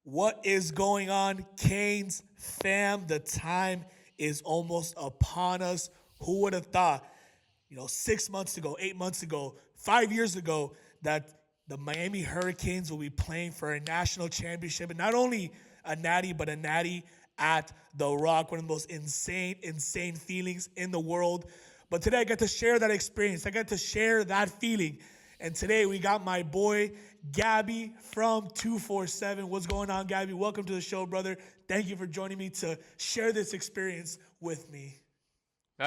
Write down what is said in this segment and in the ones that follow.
What is going on, Canes fam? The time is almost upon us. Who would have thought, 6 months ago, 8 months ago, 5 years ago, that the Miami Hurricanes will be playing for a national championship, and not only a natty, but a natty at the Rock, one of the most insane feelings in the world. But today I get to share that experience. I get to share that feeling. And today we got my boy Gaby from 247. What's going on, Gaby? Welcome to the show, brother. Thank you for joining me to share this experience with me.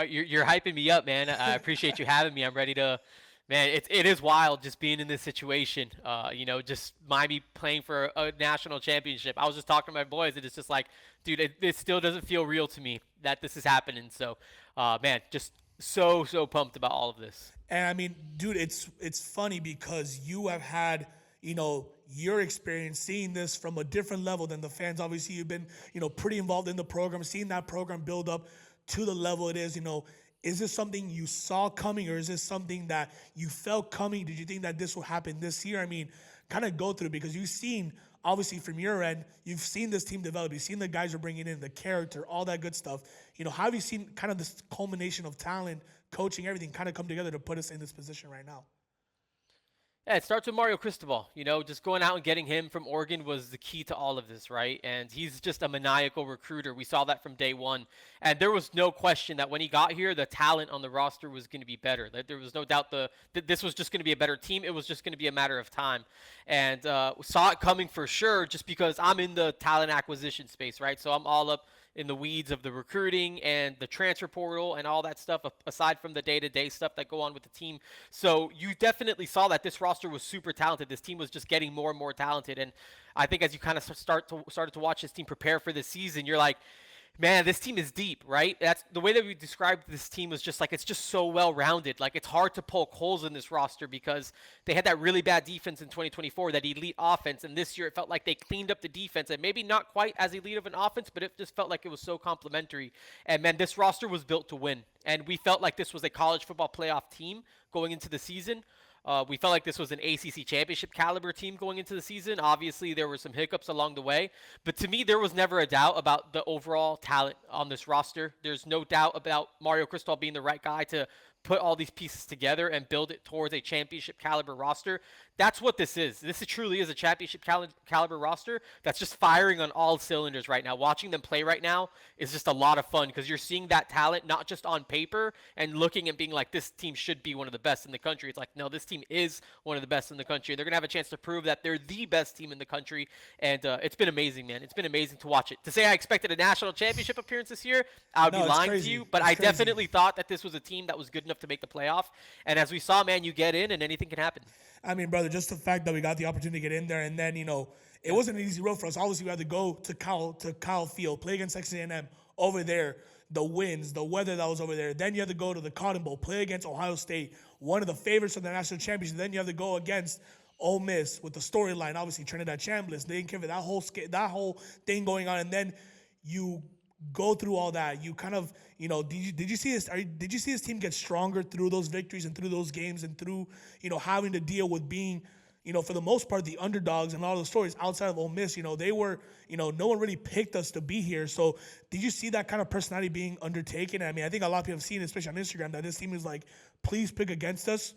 You're hyping me up, man. I appreciate you having me. I'm ready to, man. It is wild just being in this situation. Just Miami playing for a national championship. I was just talking to my boys, and it's just like, dude, it still doesn't feel real to me that this is happening. So, man, just so pumped about all of this. And I mean, dude, it's funny because you have had, your experience seeing this from a different level than the fans. Obviously, you've been, pretty involved in the program, seeing that program build up to the level it is. Is this something you saw coming, or is this something that you felt coming? Did you think that this will happen this year? I mean, kind of go through, because you've seen, obviously from your end, you've seen this team develop. You've seen the guys you're bringing in, the character, all that good stuff. How have you seen kind of this culmination of talent, coaching, everything kind of come together to put us in this position right now? Yeah, it starts with Mario Cristobal. Just going out and getting him from Oregon was the key to all of this, right? And he's just a maniacal recruiter. We saw that from day one. And there was no question that when he got here, the talent on the roster was going to be better. There was no doubt that this was just going to be a better team. It was just going to be a matter of time. And saw it coming for sure, just because I'm in the talent acquisition space, right? So I'm all up in the weeds of the recruiting and the transfer portal and all that stuff, aside from the day-to-day stuff that go on with the team. So you definitely saw that this roster was super talented. This team was just getting more and more talented. And I think as you kind of started to watch this team prepare for this season, you're like, man, this team is deep, right? That's the way that we described this team, was just like, it's just so well rounded. Like, it's hard to poke holes in this roster because they had that really bad defense in 2024, that elite offense, and this year it felt like they cleaned up the defense, and maybe not quite as elite of an offense, but it just felt like it was so complementary. And man, this roster was built to win, and we felt like this was a college football playoff team going into the season. We felt like this was an ACC championship caliber team going into the season. Obviously, there were some hiccups along the way, but to me, there was never a doubt about the overall talent on this roster. There's no doubt about Mario Cristobal being the right guy to put all these pieces together and build it towards a championship caliber roster. That's what this is. This truly is a championship caliber roster that's just firing on all cylinders right now. Watching them play right now is just a lot of fun, because you're seeing that talent not just on paper and looking and being like, this team should be one of the best in the country. It's like, no, this team is one of the best in the country. They're going to have a chance to prove that they're the best team in the country. And it's been amazing, man. It's been amazing to watch it. To say I expected a national championship appearance this year, I would No, be it's lying to crazy. you. But It's I crazy. definitely thought that this was a team that was good enough to make the playoff. And as we saw, man, you get in and anything can happen. I mean, brother, just the fact that we got the opportunity to get in there, and then it wasn't an easy road for us. Obviously, we had to go to Kyle Field, play against Texas A&M over there. The winds, the weather that was over there. Then you have to go to the Cotton Bowl, play against Ohio State, one of the favorites for the national championship. Then you have to go against Ole Miss with the storyline, obviously Trinidad Chambliss. They didn't care for that whole thing going on, and then you go through all that. You kind of, did you see this? Did you see this team get stronger through those victories and through those games and through, having to deal with being, for the most part, the underdogs and all the stories outside of Ole Miss? They were, no one really picked us to be here. So did you see that kind of personality being undertaken? I mean, I think a lot of people have seen, especially on Instagram, that this team is like, please pick against us,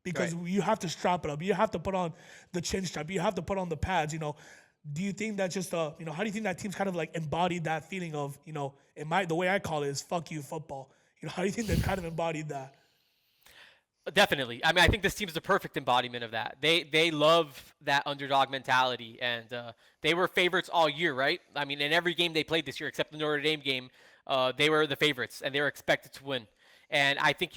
because Right. you have to strap it up. You have to put on the chin strap. You have to put on the pads. Do you think that just how do you think that team's kind of like embodied that feeling of, the way I call it is fuck you football. How do you think they've kind of embodied that? Definitely. I mean, I think this team is the perfect embodiment of that. They love that underdog mentality, and they were favorites all year, right? I mean, in every game they played this year, except the Notre Dame game, they were the favorites, and they were expected to win. And I think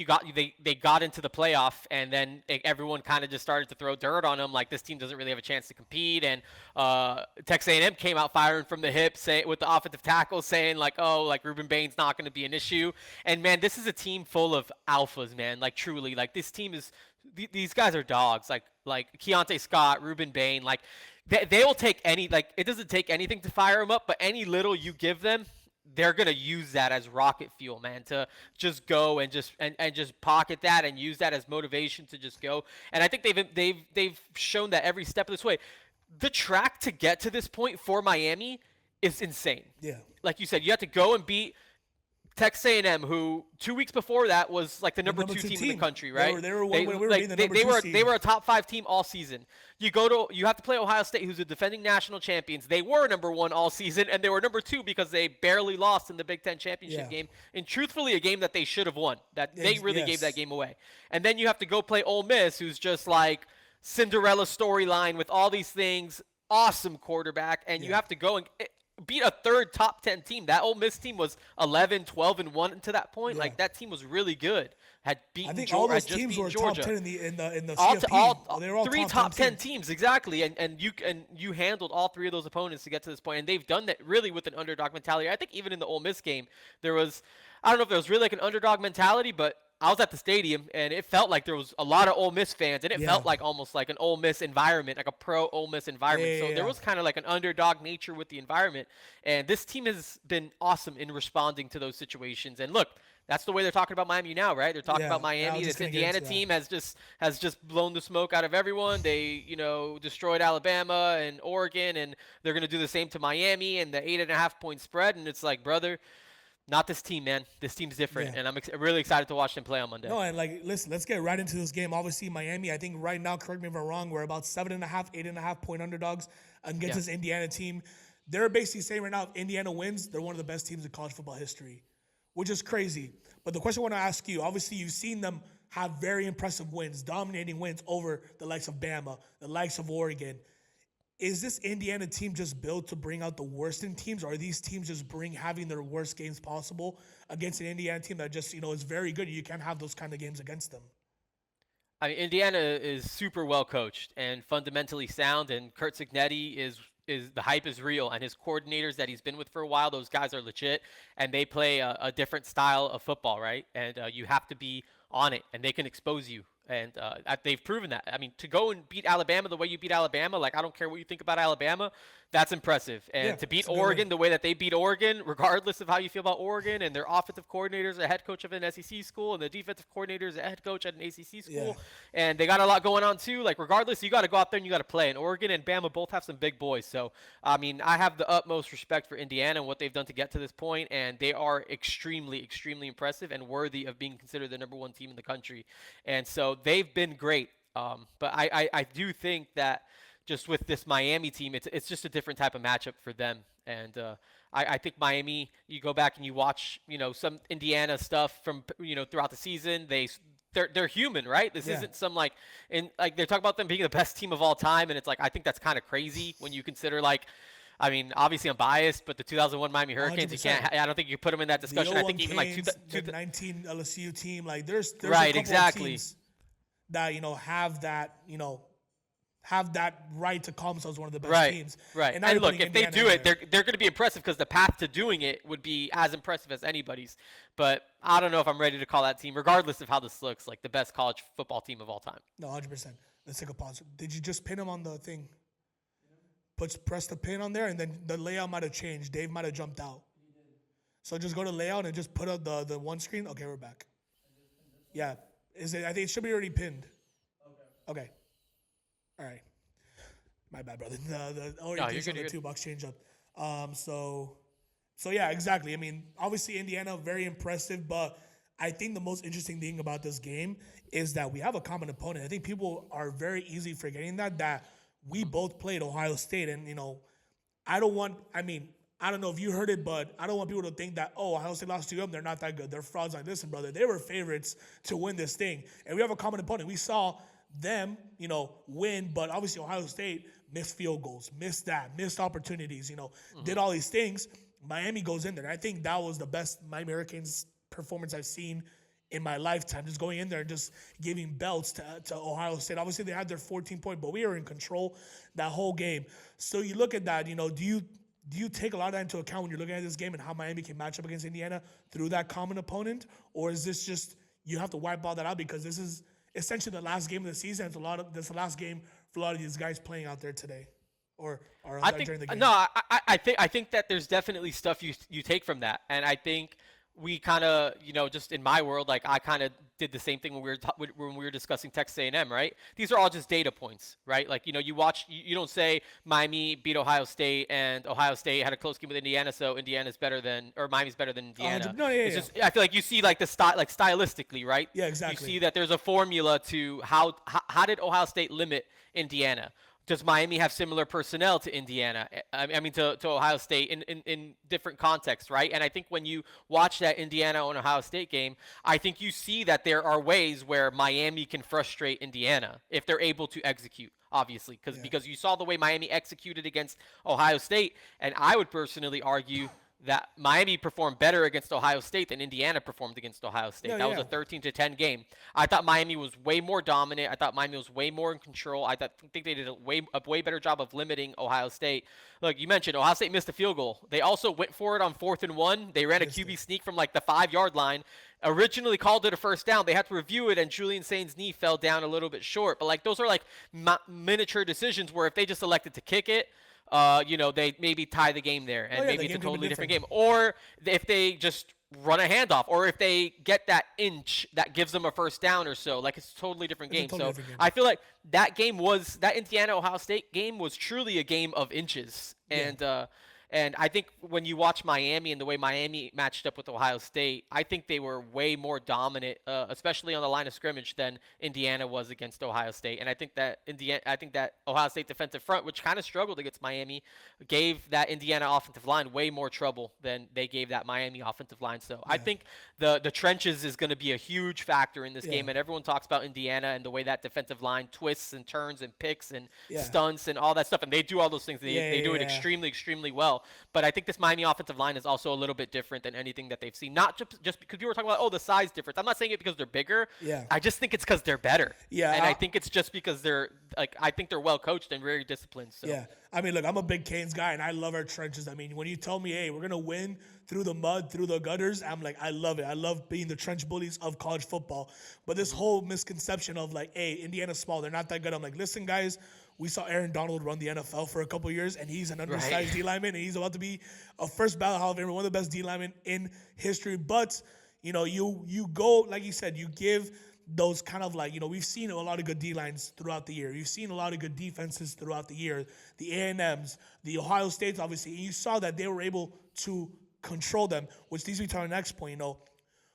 they got into the playoff, and then everyone kind of just started to throw dirt on them, like this team doesn't really have a chance to compete. And Texas A&M came out firing from the hip, with the offensive tackle saying like, oh, like Ruben Bain's not going to be an issue. And man, this is a team full of alphas, man. Like truly, like this team is. These guys are dogs, like Keontae Scott, Ruben Bain, like they will take any, like it doesn't take anything to fire them up, but any little you give them, they're gonna use that as rocket fuel, man, to just go and just pocket that and use that as motivation to just go. And I think they've shown that every step of this way. The track to get to this point for Miami is insane. Yeah. Like you said, you have to go and beat Texas A&M, who 2 weeks before that was like the The number two team in the country, They right? were one way we were being the number two seed. They were a top 5 team all season. You have to play Ohio State, who's the defending national champions. They were number 1 all season, and they were number 2 because they barely lost in the Big Ten championship game. And truthfully, a game that they should have won. That they really gave that game away. And then you have to go play Ole Miss, who's just like Cinderella storyline with all these things. Awesome quarterback, and you have to go and beat a third top 10 team. That Ole Miss team was 11, 12, and 1 to that point. Like, that team was really good. Had beaten I think Georgia, all those teams were Georgia. top 10 in the CFP. They were all 3 top 10 teams, exactly. And you handled all 3 of those opponents to get to this point, and they've done that really with an underdog mentality. I think even in the Ole Miss game, I don't know if there was really like an underdog mentality, but I was at the stadium, and it felt like there was a lot of Ole Miss fans, and it felt like almost like an Ole Miss environment, like a pro-Ole Miss environment. So there was kind of like an underdog nature with the environment, and this team has been awesome in responding to those situations. And look, that's the way they're talking about Miami now, right? They're talking about Miami. This Indiana team has just blown the smoke out of everyone. They, destroyed Alabama and Oregon, and they're going to do the same to Miami and the 8.5-point spread. And it's like, brother, not this team, man. This team's different, and I'm really excited to watch them play on Monday. No, and listen, let's get right into this game. Obviously, Miami, I think right now, correct me if I'm wrong, we're about 7.5, 8.5-point underdogs against this Indiana team. They're basically saying right now, if Indiana wins, they're one of the best teams in college football history, which is crazy. But the question I want to ask you, obviously, you've seen them have very impressive wins, dominating wins over the likes of Bama, the likes of Oregon. Is this Indiana team just built to bring out the worst in teams, or are these teams just having their worst games possible against an Indiana team that just, is very good? You can't have those kind of games against them. I mean, Indiana is super well coached and fundamentally sound, and Kurt Cignetti is the hype is real, and his coordinators that he's been with for a while, those guys are legit, and they play a different style of football, right? And you have to be on it, and they can expose you. And they've proven that. I mean, to go and beat Alabama the way you beat Alabama, like, I don't care what you think about Alabama, that's impressive. And to beat Oregon the way that they beat Oregon, regardless of how you feel about Oregon, and their offensive coordinators, a head coach of an SEC school, and the defensive coordinators, a head coach at an ACC school, and they got a lot going on too. Like, regardless, you got to go out there and you got to play. And Oregon and Bama both have some big boys. So, I mean, I have the utmost respect for Indiana and what they've done to get to this point, and they are extremely, extremely impressive and worthy of being considered the number 1 team in the country. And so they've been great. But I do think that just with this Miami team, it's just a different type of matchup for them. And I think Miami, you go back and you watch, some Indiana stuff from, throughout the season. They're human, right? This isn't some they talk about them being the best team of all time, and it's like, I think that's kind of crazy when you consider, like, I mean, obviously I'm biased, but the 2001 Miami Hurricanes, 100%. I don't think you put them in that discussion. I think even Canes, the 19 LSU team, like there's right, a couple exactly. of teams that have that right to call themselves one of the best teams. Right. And look, if they do it, they're going to be impressive because the path to doing it would be as impressive as anybody's. But I don't know if I'm ready to call that team, regardless of how this looks, like the best college football team of all time. No, 100%. Let's take a pause. Did you just pin him on the thing? Press the pin on there, and then the layout might have changed. Dave might have jumped out. So just go to layout and just put up the one screen. Okay, we're back. Yeah. I think it should be already pinned. Okay. All right. My bad, brother. The orientation of the 2 box change up. So yeah, exactly. I mean, obviously Indiana, very impressive, but I think the most interesting thing about this game is that we have a common opponent. I think people are very easily forgetting that we both played Ohio State, and I don't know if you heard it, but I don't want people to think that, Ohio State lost to them, they're not that good. They're frauds. Like, listen, brother, they were favorites to win this thing. And we have a common opponent. We saw them, win, but obviously Ohio State missed field goals, missed opportunities, did all these things. Miami goes in there. And I think that was the best Miami Hurricanes performance I've seen in my lifetime, just going in there and just giving belts to Ohio State. Obviously, they had their 14-point, but we were in control that whole game. So you look at that, do you take a lot of that into account when you're looking at this game and how Miami can match up against Indiana through that common opponent? Or is this just you have to wipe all that out because this is essentially the last game of the season? It's the last game for a lot of these guys playing out there today or during the game. No, I think that there's definitely stuff you take from that. And I think we kind of, just in my world, like I kind of did the same thing when we were discussing Texas A&M, right? These are all just data points, right? Like, you watch, you don't say Miami beat Ohio State and Ohio State had a close game with Indiana, so Miami's better than Indiana. No, yeah, It's yeah. just, I feel like you see like the style, like stylistically, right? Yeah, You exactly. see that there's a formula to how did Ohio State limit Indiana? Does Miami have similar personnel to Indiana? I mean, to Ohio State in different contexts, right? And I think when you watch that Indiana and Ohio State game, I think you see that there are ways where Miami can frustrate Indiana if they're able to execute, obviously, because you saw the way Miami executed against Ohio State, and I would personally argue that Miami performed better against Ohio State than Indiana performed against Ohio State. Yeah, That was yeah. a 13-10 game. I thought Miami was way more dominant. I thought Miami was way more in control. Think they did a way better job of limiting Ohio State. Look, you mentioned Ohio State missed a field goal. They also went for it on 4th and 1. They ran a QB sneak from like the 5-yard line. Originally called it a first down. They had to review it, and Julian Sain's knee fell down a little bit short. But like those are like miniature decisions where if they just elected to kick it, they maybe tie the game there, and maybe it's a totally different game. Or if they just run a handoff, or if they get that inch that gives them a first down or so, like it's a totally different game. I feel like that Indiana Ohio State game was truly a game of inches, and I think when you watch Miami and the way Miami matched up with Ohio State, I think they were way more dominant, especially on the line of scrimmage, than Indiana was against Ohio State. And I think that Ohio State defensive front, which kind of struggled against Miami, gave that Indiana offensive line way more trouble than they gave that Miami offensive line. So I think the trenches is going to be a huge factor in this game. And everyone talks about Indiana and the way that defensive line twists and turns and picks and stunts and all that stuff. And they do all those things. They do it extremely, extremely well. But I think this Miami offensive line is also a little bit different than anything that they've seen. Not just because people were talking about, the size difference. I'm not saying it because they're bigger. Yeah. I just think it's because they're better. Yeah. And I think it's just because I think they're well coached and very disciplined. So. Yeah. I mean, look, I'm a big Canes guy, and I love our trenches. I mean, when you tell me, hey, we're going to win through the mud, through the gutters, I'm like, I love it. I love being the trench bullies of college football. But this whole misconception of like, hey, Indiana's small, they're not that good. I'm like, listen, guys, we saw Aaron Donald run the NFL for a couple years, and he's an undersized D lineman, and he's about to be a first ballot Hall of Famer, one of the best D linemen in history. But, you go, like you said, you give those kind of like, we've seen a lot of good D-lines throughout the year. You've seen a lot of good defenses throughout the year. The A&Ms, the Ohio States, obviously. And you saw that they were able to control them, which leads me to our next point.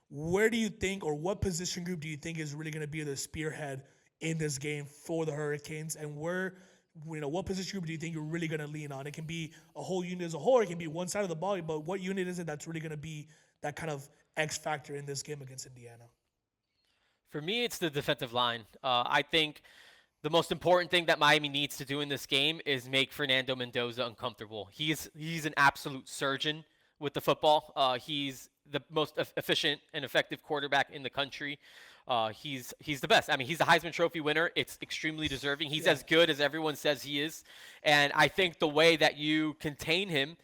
Where do you think, or what position group do you think is really going to be the spearhead in this game for the Hurricanes? And what position group do you think you're really going to lean on? It can be a whole unit as a whole, or it can be one side of the ball, but what unit is it that's really going to be that kind of X factor in this game against Indiana? For me, it's the defensive line. I think the most important thing that Miami needs to do in this game is make Fernando Mendoza uncomfortable. He's an absolute surgeon with the football. He's the most efficient and effective quarterback in the country. He's the best. I mean, he's the Heisman Trophy winner. It's extremely deserving. He's as good as everyone says he is. And I think the way that you contain him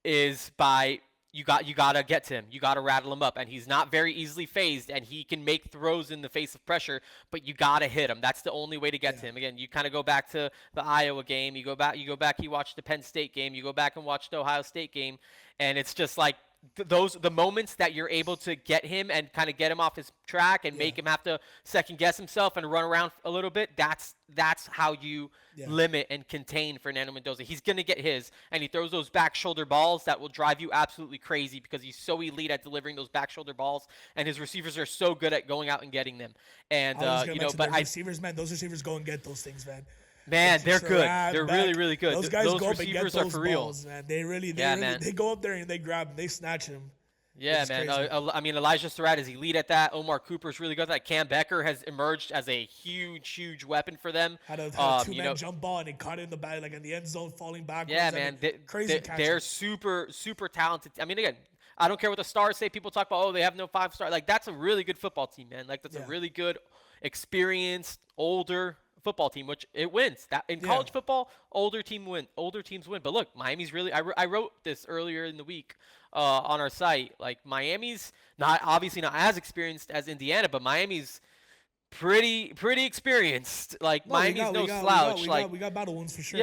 is by you gotta get to him. You gotta rattle him up, and he's not very easily phased, and he can make throws in the face of pressure. But you gotta hit him. That's the only way to get to him. Again, you kind of go back to the Iowa game. You go back. You watch the Penn State game. You go back and watch the Ohio State game, and it's just like the moments that you're able to get him and kind of get him off his track and make him have to second guess himself and run around a little bit. That's how you limit and contain Fernando Mendoza. He's going to get his, and he throws those back shoulder balls that will drive you absolutely crazy because he's so elite at delivering those back shoulder balls, and his receivers are so good at going out and getting them. And receivers, man, those receivers go and get those things, man. Man, they're good. They're really, really good. Those guys go up and get receivers those are for real. balls, man. They man. go up there and they grab them, they snatch them. Yeah, man. I mean, Elijah Surratt is elite at that. Omar Cooper's really good at that. Cam Becker has emerged as a huge, huge weapon for them. Had a two-man jump ball, and he caught it in the back, like in the end zone, falling backwards. Yeah, man. They're super, super talented. I mean, again, I don't care what the stars say. People talk about, they have no 5-star. Like, that's a really good football team, man. Like, that's a really good, experienced, older football team, which it wins. That in college football, older teams win. But look, Miami's really. I wrote this earlier in the week on our site. Like, Miami's obviously not as experienced as Indiana, but Miami's pretty experienced. Like, Miami's no slouch. We got battle wounds for sure.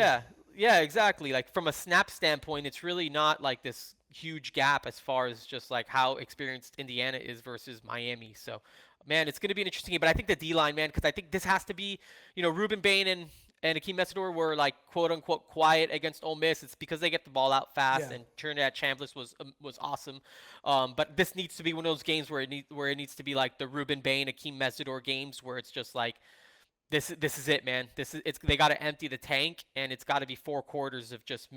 Yeah, exactly. Like, from a snap standpoint, it's really not like this huge gap as far as just like how experienced Indiana is versus Miami. So, man, it's going to be an interesting game. But I think the D line, man, because I think this has to be, Ruben Bain and Akeem Mesidor were like quote unquote quiet against Ole Miss. It's because they get the ball out fast, Yeah. and Trinidad Chambliss was awesome. But this needs to be one of those games where it needs to be like the Ruben Bain, Akeem Mesidor games where it's just like this is it, man. They got to empty the tank, and it's got to be 4 quarters of just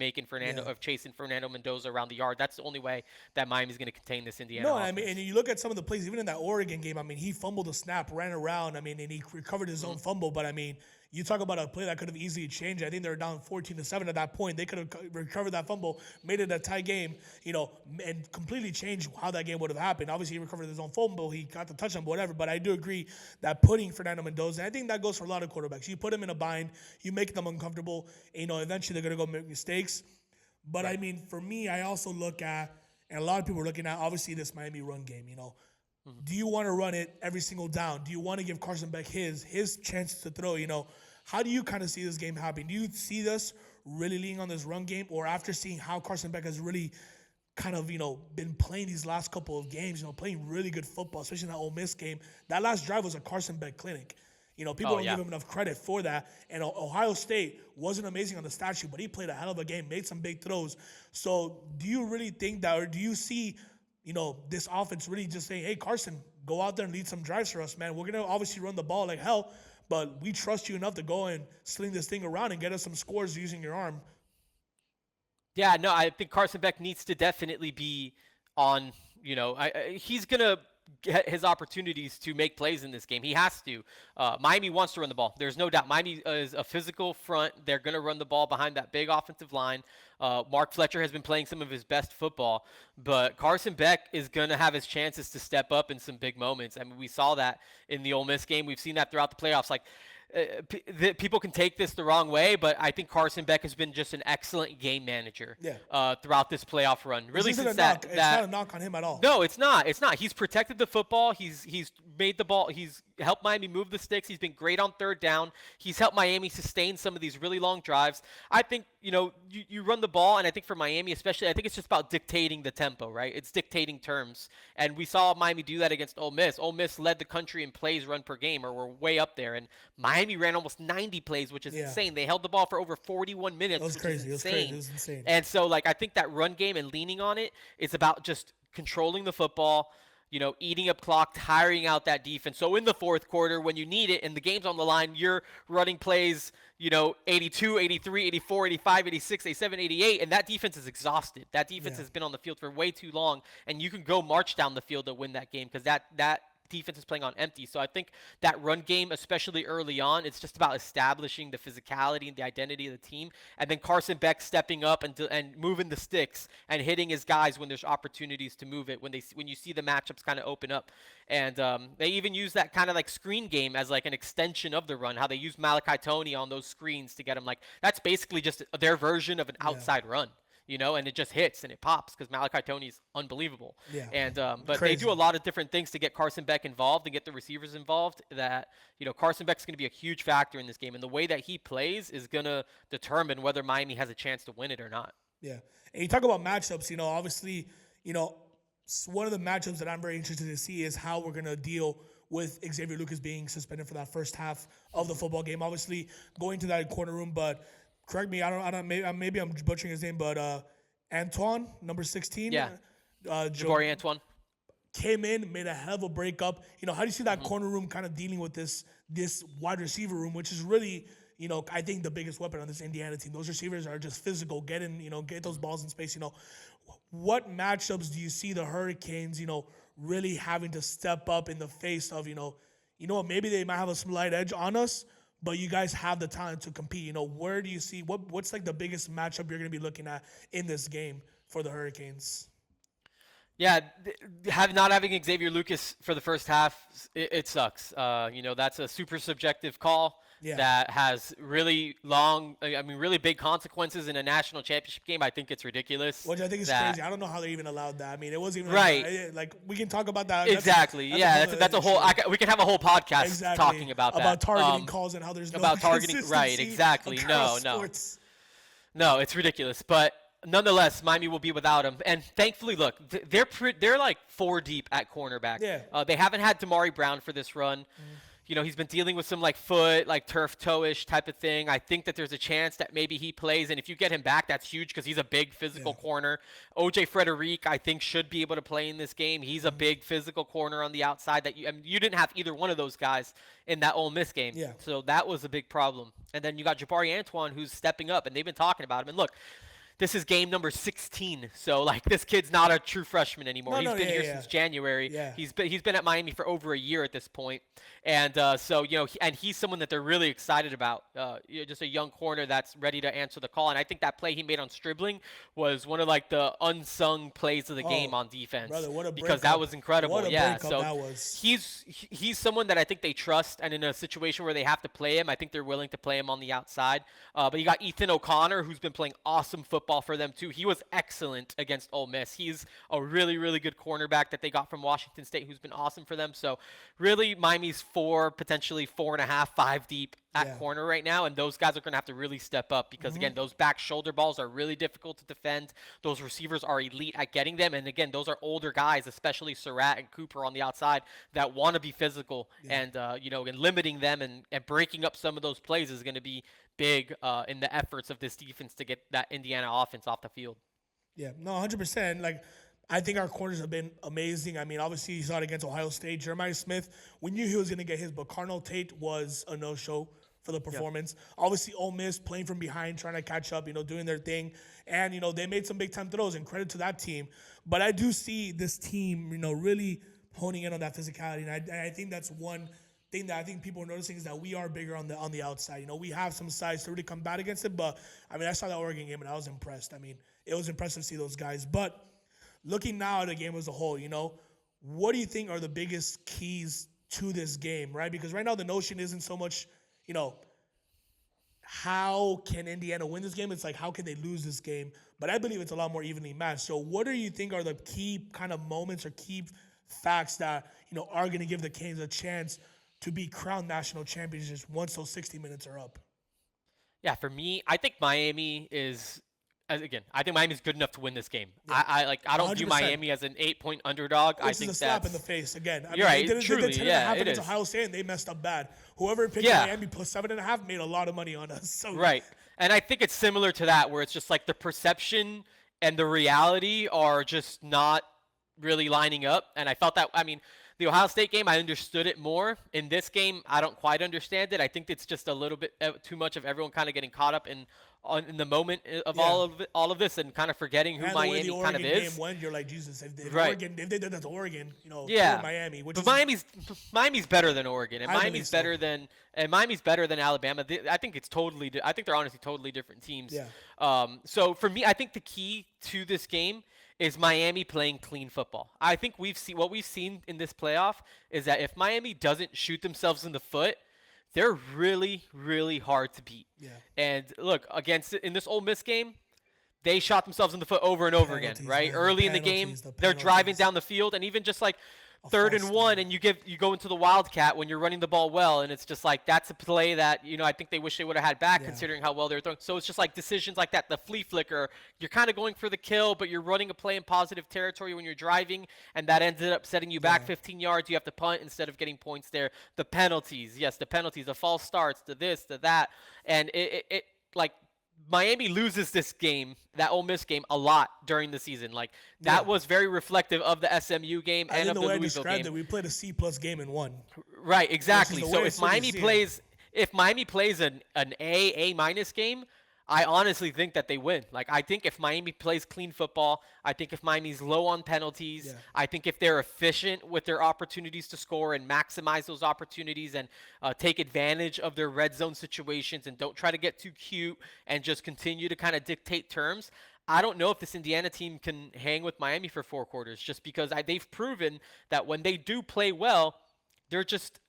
chasing Fernando Mendoza around the yard. That's the only way that Miami's going to contain this Indiana No, offense. I mean, and you look at some of the plays, even in that Oregon game. I mean, he fumbled a snap, ran around. I mean, and he recovered his own fumble. But I mean, you talk about a play that could have easily changed. I think they were down 14-7 at that point. They could have recovered that fumble, made it a tie game, and completely changed how that game would have happened. Obviously, he recovered his own fumble. He got the touchdown, whatever. But I do agree that putting Fernando Mendoza, I think that goes for a lot of quarterbacks. You put him in a bind, you make them uncomfortable. Eventually they're going to go make mistakes. But I mean, for me, I also look at, and a lot of people are looking at, obviously, this Miami run game. Do you want to run it every single down? Do you want to give Carson Beck his chance to throw? How do you kind of see this game happening? Do you see this really leaning on this run game, or after seeing how Carson Beck has really kind of been playing these last couple of games, playing really good football, especially in that Ole Miss game? That last drive was a Carson Beck clinic. People don't give him enough credit for that. And Ohio State wasn't amazing on the stat sheet, but he played a hell of a game, made some big throws. So do you really think that, or do you see this offense really just saying, hey, Carson, go out there and lead some drives for us, man. We're going to obviously run the ball like hell, but we trust you enough to go and sling this thing around and get us some scores using your arm. Yeah, no, I think Carson Beck needs to definitely be on, he's going to get his opportunities to make plays in this game. He has to. Miami wants to run the ball. There's no doubt. Miami is a physical front. They're going to run the ball behind that big offensive line. Mark Fletcher has been playing some of his best football, but Carson Beck is going to have his chances to step up in some big moments. I mean, we saw that in the Ole Miss game. We've seen that throughout the playoffs. Like, people can take this the wrong way, but I think Carson Beck has been just an excellent game manager throughout this playoff run. Really, since that, it's not a knock on him at all. No, it's not. It's not. He's protected the football. He's made the ball. He's helped Miami move the sticks. He's been great on third down. He's helped Miami sustain some of these really long drives. I think, you run the ball, and I think for Miami especially, I think it's just about dictating the tempo, right? It's dictating terms. And we saw Miami do that against Ole Miss. Ole Miss led the country in plays run per game, or were way up there. And Miami ran almost 90 plays, which is insane. They held the ball for over 41 minutes, which is insane. It was insane. And so, I think that run game and leaning on it is about just controlling the football, eating up clock, tiring out that defense. So in the fourth quarter, when you need it and the game's on the line, you're running plays, 82, 83, 84, 85, 86, 87, 88, and that defense is exhausted. That defense has been on the field for way too long, and you can go march down the field to win that game because that defense is playing on empty. So I think that run game, especially early on, it's just about establishing the physicality and the identity of the team. And then Carson Beck stepping up and moving the sticks and hitting his guys when there's opportunities to move it, when you see the matchups kind of open up. And they even use that kind of like screen game as like an extension of the run, how they use Malachi Toney on those screens to get him. Like, that's basically just their version of an outside run. And it just hits and it pops because Malachi Toney's unbelievable. Yeah. And but they do a lot of different things to get Carson Beck involved and get the receivers involved. That Carson Beck's going to be a huge factor in this game, and the way that he plays is going to determine whether Miami has a chance to win it or not. Yeah, and you talk about matchups. Obviously, one of the matchups that I'm very interested to see is how we're going to deal with Xavier Lucas being suspended for that first half of the football game. Obviously, going to that corner room, but. Correct me. I don't. Maybe I'm butchering his name, but Antoine, number 16. Yeah. Jabari Antoine came in, made a hell of a breakup. How do you see that corner room kind of dealing with this wide receiver room, which is really, I think the biggest weapon on this Indiana team. Those receivers are just physical. Get those balls in space. What matchups do you see the Hurricanes, really having to step up in the face of, maybe they might have a slight edge on us, but you guys have the talent to compete. Where do you see what's like the biggest matchup you're going to be looking at in this game for the Hurricanes? Yeah, not having Xavier Lucas for the first half, it sucks. That's a super subjective call that has really really big consequences in a national championship game. I think it's ridiculous. Which I think is crazy. I don't know how they even allowed that. I mean, it wasn't even right. Like we can talk about that. Exactly. That's a whole. We can have a whole podcast talking about that. About targeting calls and how there's no about targeting. Right. Exactly. No. It's ridiculous. But nonetheless, Miami will be without him. And thankfully, look, they're like 4 deep at cornerback. Yeah. They haven't had Damari Brown for this run. You know, he's been dealing with some like foot, like turf toe-ish type of thing. I think that there's a chance that maybe he plays, and if you get him back, that's huge because he's a big physical corner. OJ Frederic, I think, should be able to play in this game. He's a big physical corner on the outside that you didn't have either one of those guys in that Ole Miss game. Yeah. So that was a big problem. And then you got Jabari Antoine, who's stepping up, and they've been talking about him. And look, this is game number 16, so like this kid's not a true freshman anymore. He's been here since January. Yeah. He's been at Miami for over a year at this point, and so and he's someone that they're really excited about. Just a young corner that's ready to answer the call, and I think that play he made on Stribling was one of like the unsung plays of the game on defense. Brother, what a because that was incredible. What a yeah, so that was. He's someone that I think they trust, and in a situation where they have to play him, I think they're willing to play him on the outside. But you got Ethan O'Connor, who's been playing awesome football for them too. He was excellent against Ole Miss. He's a really, really good cornerback that they got from Washington State, who's been awesome for them. So really, Miami's 4, potentially 4.5, 5 deep at corner right now, and those guys are going to have to really step up because again, those back shoulder balls are really difficult to defend. Those receivers are elite at getting them, and again, those are older guys, especially Surratt and Cooper on the outside, that want to be physical, and and limiting them and breaking up some of those plays is going to be big in the efforts of this defense to get that Indiana offense off the field. Yeah, no, 100%. Like, I think our corners have been amazing. I mean, obviously, you saw it against Ohio State. Jeremiah Smith, we knew he was going to get his, but Carnell Tate was a no-show for the performance. Obviously, Ole Miss playing from behind, trying to catch up, doing their thing. And, they made some big-time throws, and credit to that team. But I do see this team, really honing in on that physicality. And I think that's one thing that I think people are noticing is that we are bigger on the outside. We have some size to really combat against it. But, I mean, I saw that Oregon game, and I was impressed. I mean, it was impressive to see those guys. But looking now at the game as a whole, what do you think are the biggest keys to this game, right? Because right now the notion isn't so much, how can Indiana win this game? It's like, how can they lose this game? But I believe it's a lot more evenly matched. So what do you think are the key kind of moments or key facts that, are going to give the Canes a chance to be crowned national champions once those 60 minutes are up? Yeah, for me, I think Miami is... Again, I think Miami's good enough to win this game. Yeah. I don't 100%. View Miami as an 8-point underdog. I think that's a slap in the face again. You're right. They did truly, 10 yeah, it is. Ohio State, and they messed up bad. Whoever picked Miami plus 7.5 made a lot of money on us. So right, and I think it's similar to that, where it's just like the perception and the reality are just not really lining up. And I felt that. I mean, the Ohio State game, I understood it more. In this game, I don't quite understand it. I think it's just a little bit too much of everyone kind of getting caught up in the moment of all of this and kind of forgetting who Miami kind of is. Game went, you're like, Jesus, if they did that to Oregon, Miami. But Miami's better than Oregon, and Miami's better than Alabama. I think they're honestly totally different teams. Yeah. So for me, I think the key to this game is Miami playing clean football. I think what we've seen in this playoff is that if Miami doesn't shoot themselves in the foot, they're really, really hard to beat. Yeah. And look, in this Ole Miss game, they shot themselves in the foot over and over again, right? Early in the game, they're driving down the field, and even just like 3rd and 1, and you go into the Wildcat when you're running the ball well, and it's just like that's a play that I think they wish they would have had back considering how well they're throwing. So it's just like decisions like that, the flea flicker, you're kind of going for the kill, but you're running a play in positive territory when you're driving, and that ended up setting you back 15 yards. You have to punt instead of getting points there. The penalties, the false starts, the this, the that, and it like. Miami loses this game, that Ole Miss game, a lot during the season. Like that was very reflective of the SMU game and of the Louisville game. It, we played a C+ game and won. Right, exactly. So if Miami plays an A- game, I honestly think that they win. Like I think if Miami plays clean football, I think if Miami's low on penalties, I think if they're efficient with their opportunities to score and maximize those opportunities and take advantage of their red zone situations and don't try to get too cute and just continue to kind of dictate terms, I don't know if this Indiana team can hang with Miami for 4 quarters just because they've proven that when they do play well, they're just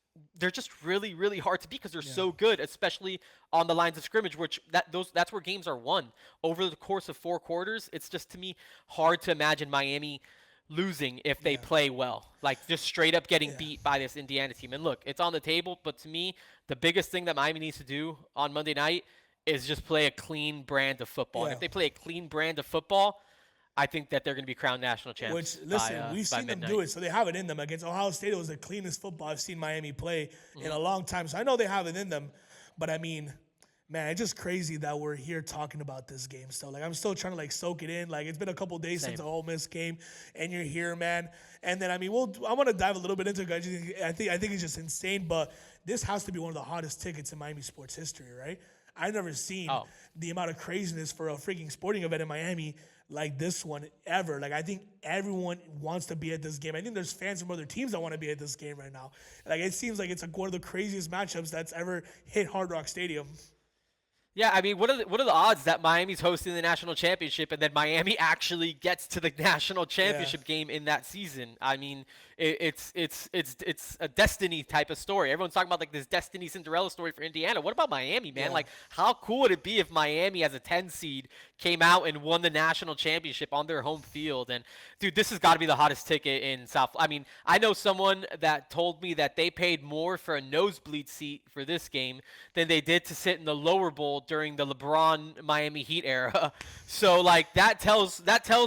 really, really hard to beat because they're so good, especially on the lines of scrimmage, that's where games are won. Over the course of 4 quarters, it's just, to me, hard to imagine Miami losing if they play well. Like, just straight up getting beat by this Indiana team. And look, it's on the table, but to me, the biggest thing that Miami needs to do on Monday night is just play a clean brand of football. And Yeah. if they play a clean brand of football, I think that they're going to be crowned national Which, champs listen, we've by seen them midnight. do it, so they have it in them. Against Ohio State, it was the cleanest football I've seen Miami play in a long time. So I know they have it in them. But I mean, man, it's just crazy that we're here talking about this game still. Like, I'm still trying to like soak it in. Like, it's been a couple days Same. since the Ole Miss game, and you're here, man. And then I mean, I want to dive a little bit into it. I think it's just insane. But this has to be one of the hottest tickets in Miami sports history, right? I've never seen Oh. the amount of craziness for a freaking sporting event in Miami like this one ever. Like, I think everyone wants to be at this game. I think there's fans from other teams that want to be at this game right now. Like, it seems like it's like one of the craziest matchups that's ever hit Hard Rock Stadium. Yeah, I mean, what are the odds that Miami's hosting the national championship and then Miami actually gets to the national championship game in that season? I mean, it's a destiny type of story. Everyone's talking about like this destiny Cinderella story for Indiana. What about Miami, man? Yeah. Like, how cool would it be if Miami as a 10 seed came out and won the national championship on their home field? And dude, this has got to be the hottest ticket in South. I mean, I know someone that told me that they paid more for a nosebleed seat for this game than they did to sit in the lower bowl during the LeBron Miami Heat era. So like that tells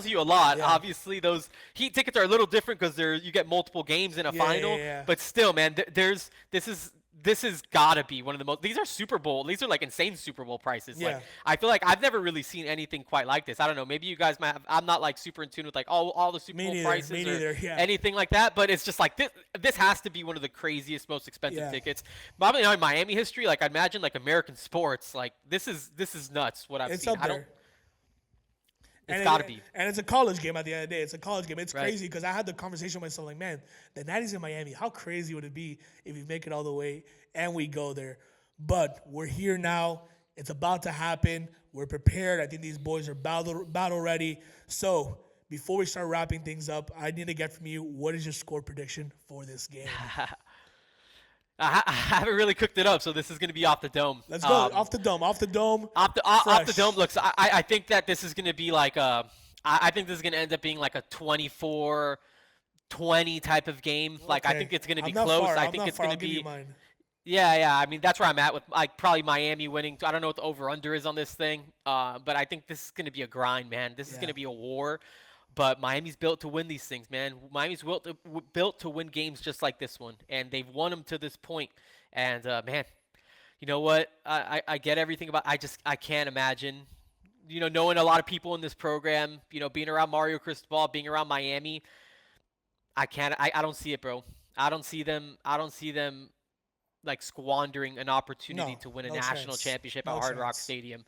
you a lot. Yeah. Obviously, those Heat tickets are a little different because you get multiple games in a final. Yeah. But still, man, this has got to be one of the most. These are Super Bowl. These are like insane Super Bowl prices. Yeah. Like I feel like I've never really seen anything quite like this. I don't know. Maybe you guys might have. I'm not like super in tune with like all the Super Bowl prices Me or neither, yeah. anything like that. But it's just like this has to be one of the craziest, most expensive Yeah. tickets. Probably in Miami history. Like I imagine like American sports. Like this is nuts. What I've It's seen. up there. It's got to be. And it's a college game at the end of the day. It's a college game. It's Right. crazy because I had the conversation with myself like, man, the 90s in Miami, how crazy would it be if we make it all the way and we go there? But we're here now. It's about to happen. We're prepared. I think these boys are battle ready. So before we start wrapping things up, I need to get from you, what is your score prediction for this game? I haven't really cooked it up, so this is going to be off the dome. Let's go. Off the dome. Off the dome. Looks. I think that this is going to be like I think this is going to end up being like a 24-20 type of game. Like I think it's going to be close. I think it's going to be. Yeah. I mean, that's where I'm at with like probably Miami winning. I don't know what the over/under is on this thing, but I think this is going to be a grind, man. This is going to be a war. But Miami's built to win these things, man. Miami's built to win games just like this one, and they've won them to this point. And man, you know what? I get everything about. I can't imagine, knowing a lot of people in this program, being around Mario Cristobal, being around Miami. I don't see it, bro. I don't see them like squandering an opportunity to win a national championship at Hard Rock Stadium.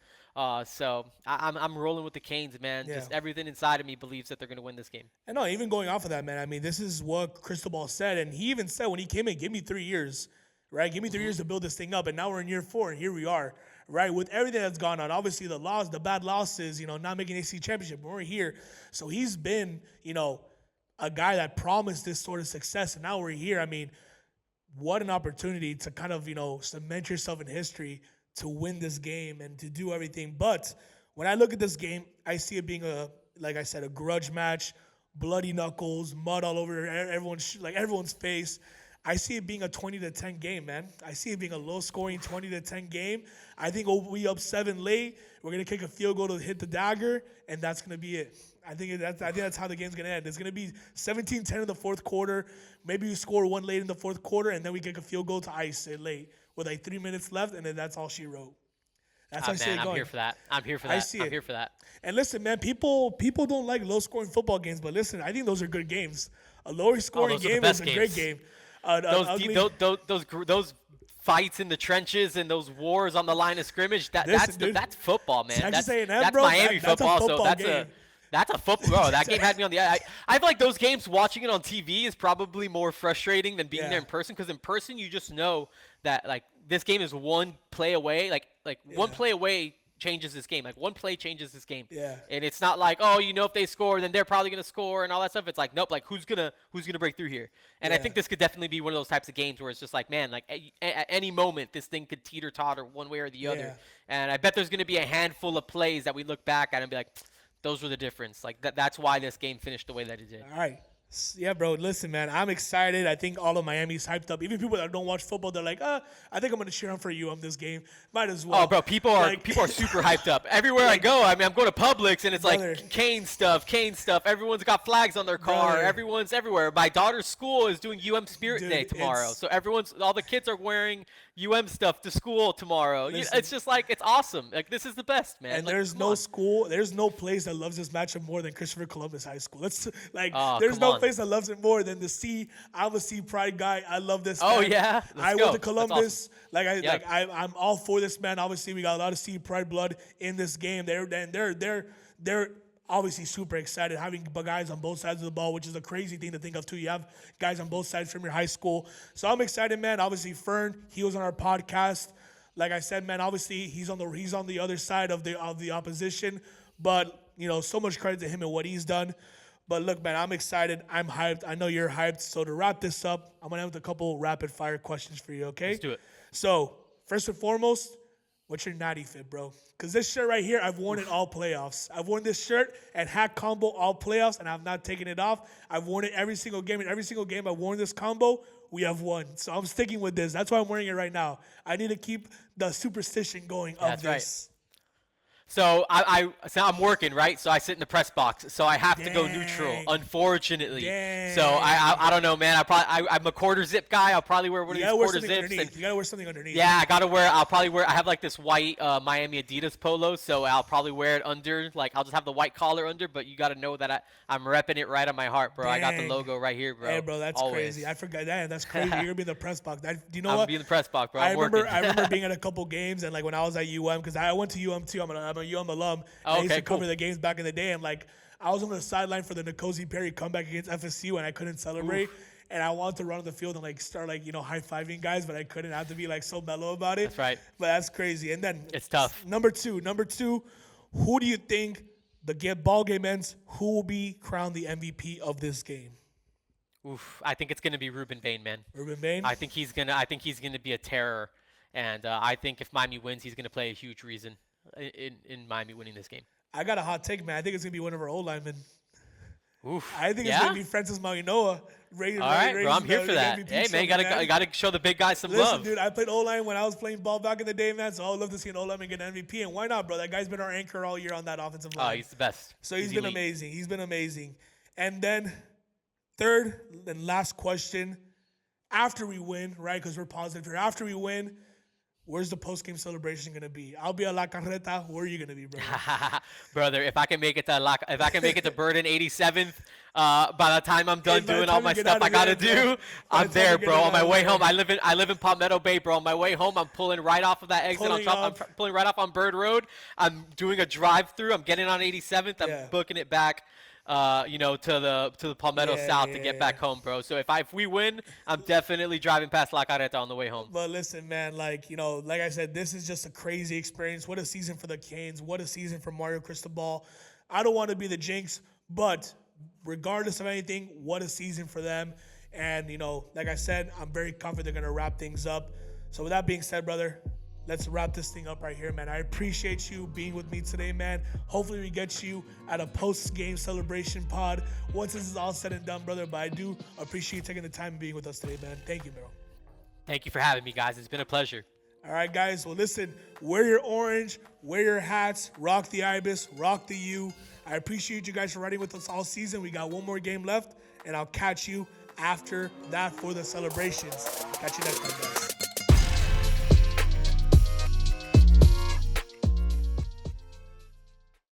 So I'm rolling with the Canes, man. Yeah. Just everything inside of me believes that they're going to win this game. And no, even going off of that, man, I mean, this is what Cristobal said. And he even said when he came in, give me 3 years, right? Give me 3 years to build this thing up. And now we're in year 4, and here we are, right? With everything that's gone on, obviously the bad losses, not making AC championship, but we're here. So he's been, a guy that promised this sort of success. And now we're here. I mean, what an opportunity to kind of, cement yourself in history to win this game and to do everything. But when I look at this game, I see it being like I said, a grudge match, bloody knuckles, mud all over everyone's face. I see it being a 20-10 game, man. I see it being a low-scoring 20-10 game. I think we up 7 late. We're gonna kick a field goal to hit the dagger, and that's gonna be it. I think that's how the game's gonna end. It's gonna be 17-10 in the fourth quarter. Maybe we score 1 late in the fourth quarter, and then we kick a field goal to ice it late with like 3 minutes left, and then that's all she wrote. That's how I see it going. I'm here for that. I'm here for that. And listen, man, people don't like low-scoring football games, but listen, I think those are good games. A lower-scoring game is a great game. Those fights in the trenches and those wars on the line of scrimmage, that's football, man. Texas A&M, that's bro, Miami football. So that's a football. Bro, that game had me on the. I feel like those games, watching it on TV is probably more frustrating than being there in person. Because in person, you just know that like this game is one play away. One play away changes this game. Like one play changes this game. Yeah. And it's not like, if they score, then they're probably gonna score and all that stuff. It's like, nope. Like who's gonna break through here? And I think this could definitely be one of those types of games where it's just like, man, like at any moment this thing could teeter-totter one way or the other. And I bet there's gonna be a handful of plays that we look back at and be like, those were the difference. Like that's why this game finished the way that it did. All right. Yeah, bro. Listen, man, I'm excited. I think all of Miami's hyped up. Even people that don't watch football, they're like, I think I'm gonna cheer on for you on this game. Might as well. Oh, bro, people are Like- super hyped up. Everywhere I go, I mean, I'm going to Publix, and it's Brother. like Kane stuff. Everyone's got flags on their car. Brother. Everyone's everywhere. My daughter's school is doing Spirit Dude, Day tomorrow, it's- so all the kids are wearing stuff to school tomorrow. Listen. It's just like, it's awesome. Like, this is the best, man. And Like, there's come no on. school, there's no place that loves this matchup more than Christopher Columbus High School. Let's like, Oh, there's come no on. place that loves it more than the C. I'm a C Pride guy. I love this. Oh, man. yeah? Let's I go. went to That's Columbus. Yep. I'm all for this, man. Obviously, we got a lot of C Pride blood in this game. They're obviously super excited having guys on both sides of the ball, which is a crazy thing to think of too. You have guys on both sides from your high school, so I'm excited, man. Obviously, Fern, he was on our podcast. Like I said, man, obviously he's on the other side of the opposition, but so much credit to him and what he's done. But look, man, I'm excited. I'm hyped. I know you're hyped. So to wrap this up, I'm gonna have a couple rapid fire questions for you. Okay? Let's do it. So first and foremost, what's your natty fit, bro? Because this shirt right here, I've worn it all playoffs. I've worn this shirt and hat combo all playoffs, and I've not taken it off. I've worn it every single game. And every single game I've worn this combo, we have won. So I'm sticking with this. That's why I'm wearing it right now. I need to keep the superstition going of That's right. this. So so I'm working, right? So I sit in the press box. So I have to go neutral, Dang. unfortunately. Dang. So I don't know, man. I'm a quarter zip guy. I'll probably wear one of You these gotta wear quarter something zips. underneath. And You gotta wear something underneath. yeah, I have like this white Miami Adidas polo, so I'll probably wear it under. Like, I'll just have the white collar under, but you got to know that I'm repping it right on my heart, bro. I got the Dang. logo right here, bro. Hey, bro, that's Always. crazy. I forgot that. That's crazy. You're gonna be in the press box. Do you know I'm what? being the press box, bro. I I'm remember working. being at a couple games, and like when I was at UM, because I went to UM too. I'm a UM alum. Oh, I used okay, to cover cool. the games back in the day, and like I was on the sideline for the Nkosi Perry comeback against FSU, and I couldn't celebrate. And I wanted to run on the field and like start like high fiving guys, but I couldn't. I had to be like so mellow about it. That's right. But that's crazy. And then It's tough. Number two, who do you think ball game ends? Who will be crowned the MVP of this game? Oof, I think it's gonna be Ruben Bain, man. Ruben Bain. I think he's gonna be a terror, and I think if Miami wins, he's gonna play a huge reason in Miami winning this game. I got a hot take, man. I think it's gonna be one of our old linemen. Oof. I think it's Yeah? gonna be Francis Mauinoa. All right, bro. I'm here for that. Hey, man, you gotta show the big guys some Listen, love. dude, I played O-line when I was playing ball back in the day, man. So I would love to see an O-lineman get an MVP. And why not, bro? That guy's been our anchor all year on that offensive Oh, line. he's the best. So he's He's been elite. amazing. He's been amazing. And then third and last question. After we win, right? Because we're positive here. After we win, where's the post-game celebration gonna be? I'll be at La Carreta. Where are you gonna be, bro? Brother, if I can make it to Burden 87th, by the time I'm done By the doing all time my you get stuff out I of gotta there, bro. do, By I'm the time there, you get bro. On out my of way there. home, I live in Palmetto Bay, bro. On my way home, I'm pulling right off of that exit. I'm pulling right off on Bird Road. I'm doing a drive-through. I'm getting on 87th. I'm Yeah. booking it back. To the Palmetto Yeah, South yeah, to get yeah. back home, bro. So if we win, I'm definitely driving past La Carreta on the way home. But listen, man, like I said, this is just a crazy experience. What a season for the Canes. What a season for Mario Cristobal. I don't want to be the jinx, but regardless of anything, what a season for them. And, like I said, I'm very confident they're going to wrap things up. So with that being said, brother, let's wrap this thing up right here, man. I appreciate you being with me today, man. Hopefully we get you at a post-game celebration pod once this is all said and done, brother. But I do appreciate you taking the time and being with us today, man. Thank you, bro. Thank you for having me, guys. It's been a pleasure. All right, guys. Well, listen, wear your orange, wear your hats, rock the Ibis, rock the U. I appreciate you guys for riding with us all season. We got one more game left, and I'll catch you after that for the celebrations. Catch you next time, guys.